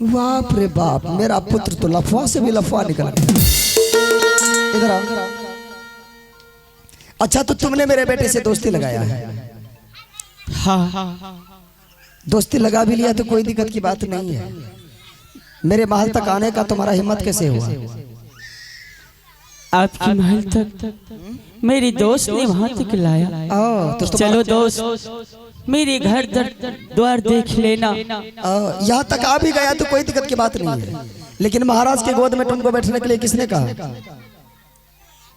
बाप रे बाप, मेरा पुत्र तो लफवा से भी लफवा निकल गया। इधर आओ। अच्छा तो तुमने मेरे बेटे से दोस्ती लगाया है? हाँ, दोस्ती लगा भी लिया तो कोई दिक्कत की बात नहीं है। मेरे महल तक आने का तुम्हारा हिम्मत कैसे हुआ? आपकी महल तक मेरी दोस्त ने वहां तक लाया। तो चलो दोस्त, मेरे घर द्वार देख लेना। यहाँ तक आ भी गया तो कोई दिक्कत की बात नहीं है, लेकिन महाराज के गोद में तुमको बैठने के लिए किसने कहा?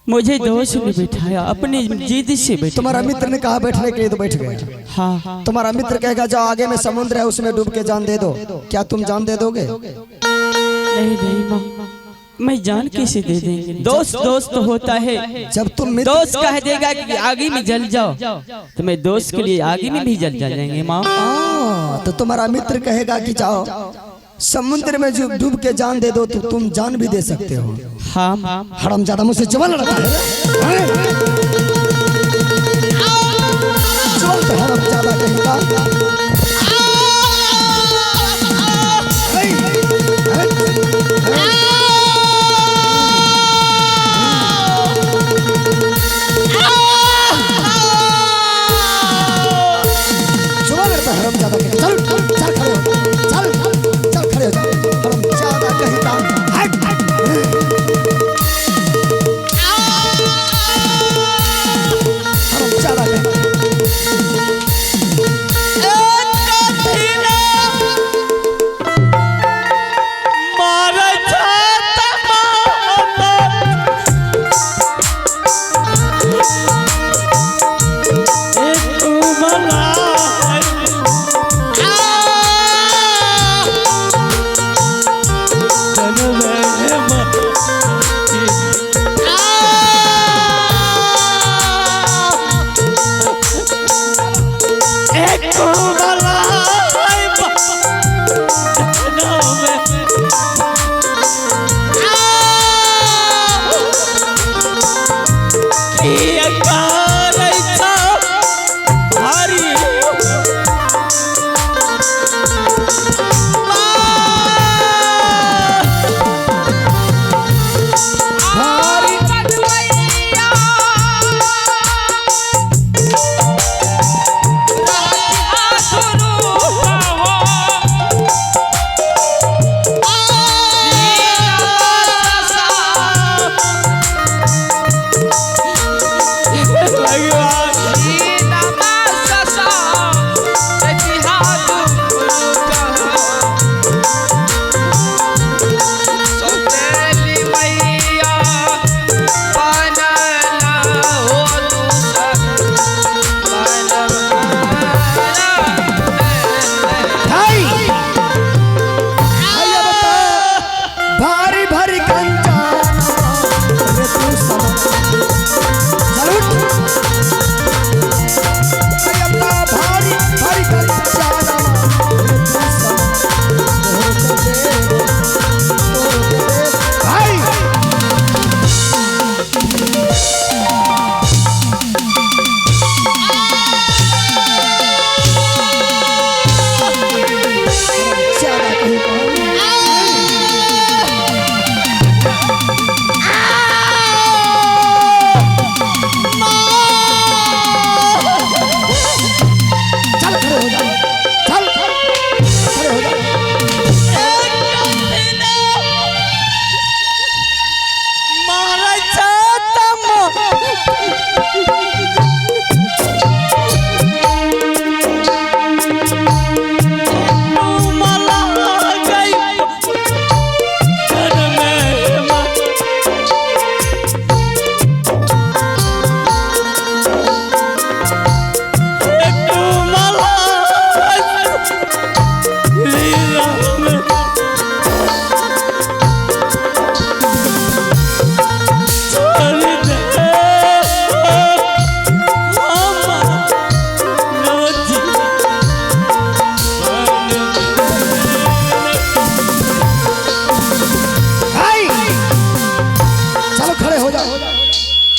मुझे दोस्त ने बिठाया, अपनी जिद से बैठा। तुम्हारा मित्र ने कहा बैठने के लिए तो बैठ गया। हाँ, तुम्हारा मित्र कहेगा जाओ आगे में समुद्र है उसमें डूब के जान दे दो, क्या तुम जान दे दोगे? नहीं माँ, मैं जान कैसे दे देंगे? दोस्त होता है। जब तुम दोस्त कह देगा कि आगे में जल जाओ तो मैं दोस्त के लिए आगे में भी जल जाएंगे माँ। तो तुम्हारा मित्र कहेगा कि जाओ समुद्र में जो डूब के जान दे दो तो तुम जान भी दे सकते हो। हाँ, हरामजादा मुझसे जवान लड़का है। हरामजादा कहेगा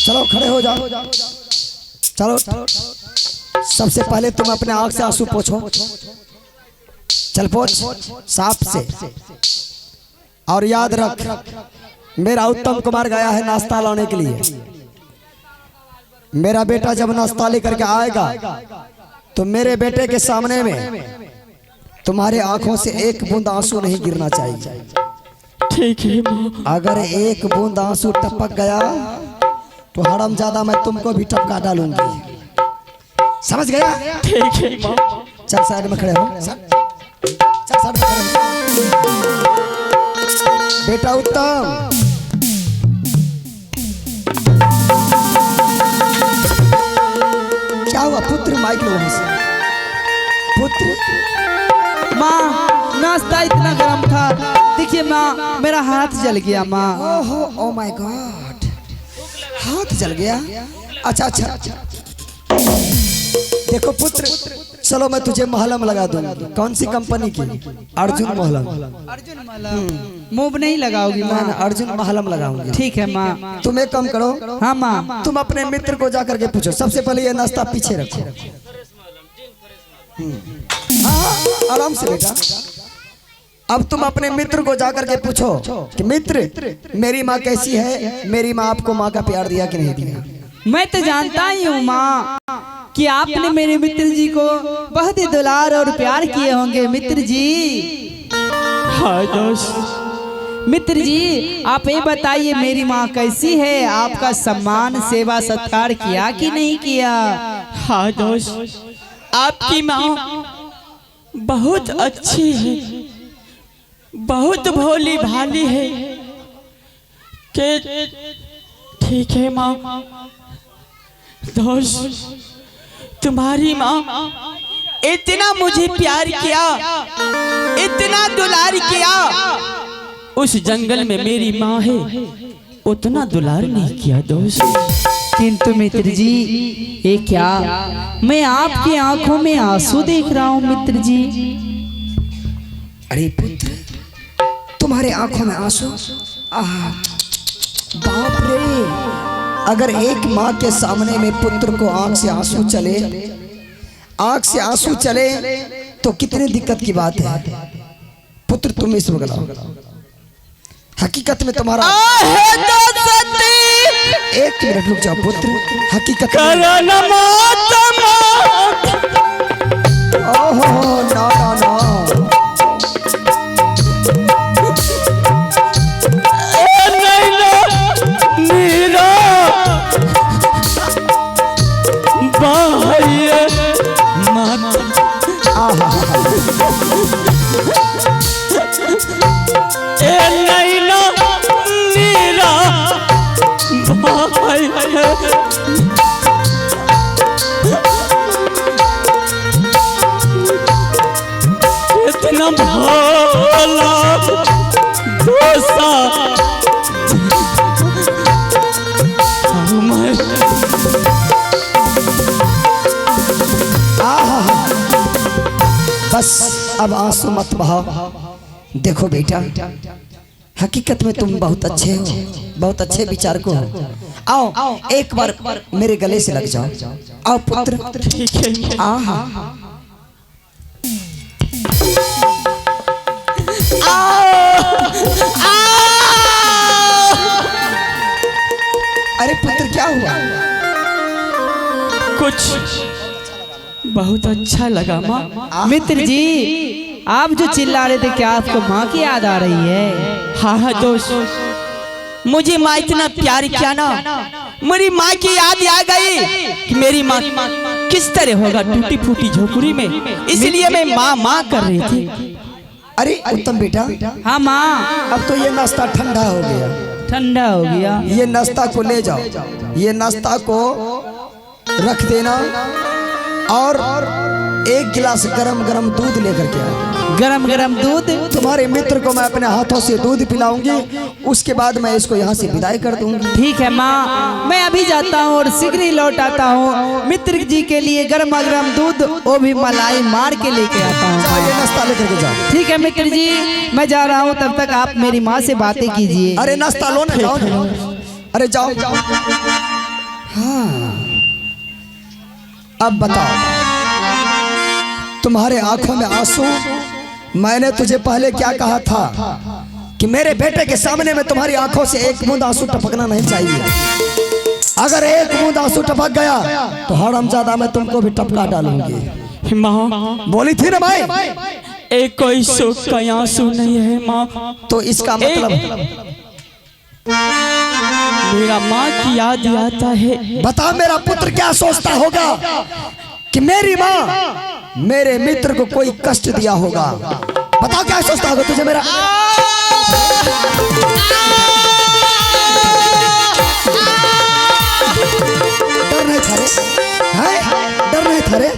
चलो खड़े हो जाओ। चलो सबसे पहले तुम अपने आंख से आंसू पोंछो। चल पोछ साफ से। और याद रख, मेरा उत्तम कुमार गया है नाश्ता लाने के लिए। मेरा बेटा जब नाश्ता लेकर के आएगा तो मेरे बेटे के सामने में तुम्हारे आंखों से एक बूंद आंसू नहीं गिरना चाहिए। ठीक है माँ। अगर एक बूंद आंसू टपक गया तो हरामजादा मैं तुमको भी टपका डालूंगी, समझ गया? ठीक है माँ। चल साइड में खड़े हो, चल साइड में खड़े हो। बेटा उत्तम, क्या हुआ पुत्र? माइक लो वहां से। पुत्र माँ, नाश्ता इतना गर्म था, देखिए माँ मेरा हाथ जल गया माँ। ओहो, ओ माय गॉड, हाथ जल गया। अच्छा अच्छा, देखो पुत्र, चलो मैं तुझे महलम लगा दूंगा। कौन सी कंपनी की? अर्जुन महलम। अर्जुन महलम मूव नहीं लगाओगी माँ? अर्जुन महलम लगाऊंगी। ठीक है माँ। तुम एक काम करो, हाँ माँ। तुम अपने मित्र को जाकर के पूछो। सबसे पहले ये नाश्ता पीछे रखो। हाँ, आराम से बेटा। अब तुम अपने मित्र को जाकर के पूछो कि मित्र, मेरी माँ कैसी है? मेरी माँ आपको माँ का प्यार दिया कि नहीं दिया? मैं तो जानता ही हूँ माँ कि आपने मेरे मित्र जी को बहुत ही दुलार और प्यार किए होंगे। मित्र जी, हाँ दोस्त। मित्र जी आप ये बताइए मेरी माँ कैसी है? आपका सम्मान सेवा सत्कार किया कि नहीं किया? हाँ दोस्त, आपकी माँ बहुत अच्छी है, बहुत भोली भाली है। के ठीक है माँ। दोस्त, तुम्हारी माँ इतना मुझे प्यार किया, इतना दुलार किया। उस जंगल में मेरी माँ है, उतना दुलार नहीं किया दोस्त। किंतु मित्र जी ये क्या, मैं आपकी आंखों में आंसू देख रहा हूँ मित्र जी। अरे पुत्र, तुम्हारे आंखों में आंसू? बाप रे, अगर एक माँ के सामने में पुत्र को आंख से आंसू चले तो कितनी दिक्कत की बात है। पुत्र तुम इस वक्त हकीकत में तुम्हारा एक मिनट रुक जाओ पुत्र, हकीकत में ओहो ना ना ना, इतना भोला दोसा बस अब आंसू मत बहाओ। देखो बेटा, हकीकत में तुम बहुत अच्छे हो, बहुत अच्छे विचार को हो। आओ एक बार मेरे गले से लग जाओ। आओ पुत्र। ठीक है। अरे पुत्र क्या हुआ? कुछ बहुत अच्छा लगा माँ। मित्र जी आप जो चिल्ला रहे थे, क्या आपको माँ की याद आ रही है? हाँ हाँ दोस्त, मुझे माँ इतना प्यार किया ना, मेरी माँ की याद आ गई कि मेरी माँ किस तरह होगा टूटी फूटी झोपड़ी में, इसलिए मैं माँ माँ कर रही थी। अरे उत्तम बेटा, हाँ माँ। अब तो ये नाश्ता ठंडा हो गया। ठंडा हो गया? ये नाश्ता को ले जाओ, ये नाश्ता को रख देना और एक गिलास गरम गरम दूध लेकर के आओ। गरम गरम दूध? तुम्हारे मित्र को मैं अपने हाथों से दूध पिलाऊंगी, उसके बाद मैं इसको यहाँ से विदाई कर दूंगी। ठीक है माँ, मैं अभी जाता हूँ और शीघ्र ही लौट आता हूँ। मित्र जी के लिए गरम गरम दूध, वो भी मलाई मार के लेके आता हूँ। ये नाश्ता लेकर के जाओ। ठीक है मित्र जी, मैं जा रहा हूँ, तब तक आप मेरी माँ से बातें कीजिए। अरे नाश्ता लो ना, जाओ। अरे जाओ। हाँ अब बताओ, तुम्हारे आंखों में आंसू मैंने तुझे पहले क्या कहा था कि मेरे बेटे के सामने में तुम्हारी आंखों से एक बूंद आंसू टपकना नहीं चाहिए। अगर एक बूंद आंसू टपक गया तो हरामजादा मैं तुमको भी टपका डालूंगी। माँ बोली थी ना मैं, एक कोई सुख का आंसू नहीं है माँ। तो इसका मतलब मेरा माँ की याद आता है। बता मेरा पुत्र क्या सोचता होगा कि मेरी माँ मेरे मित्र को कोई कष्ट दिया होगा। बता क्या सोचता होगा तुझे मेरा। डर नहीं था रे, हैं? डर नहीं था रे।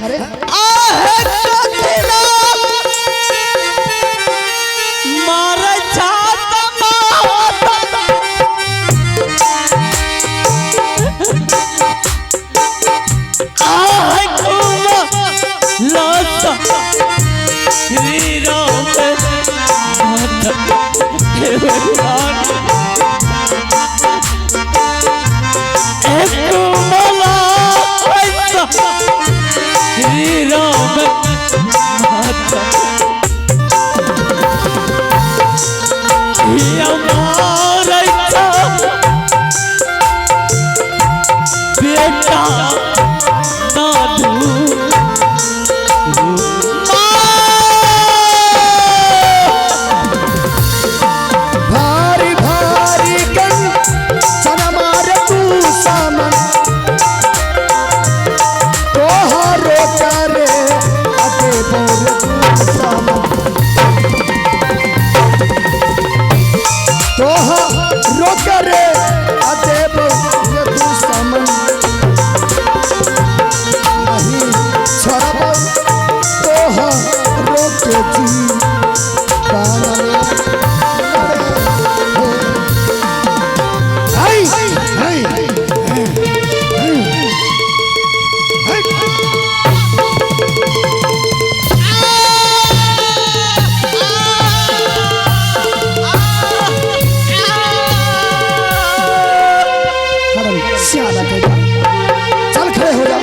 चल खड़े हो जा,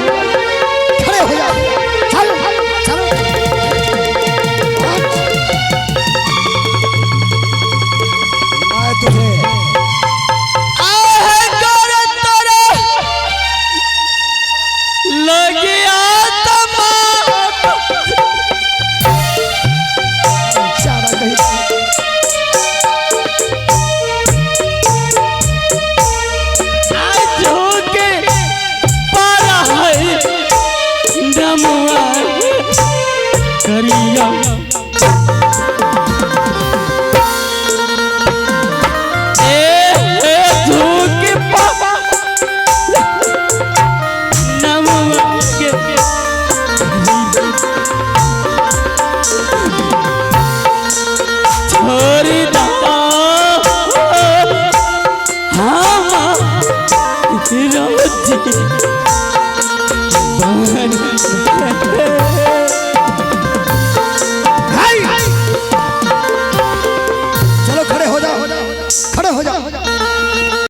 खड़े हो जा, चल चल। मैं तुझे रोजी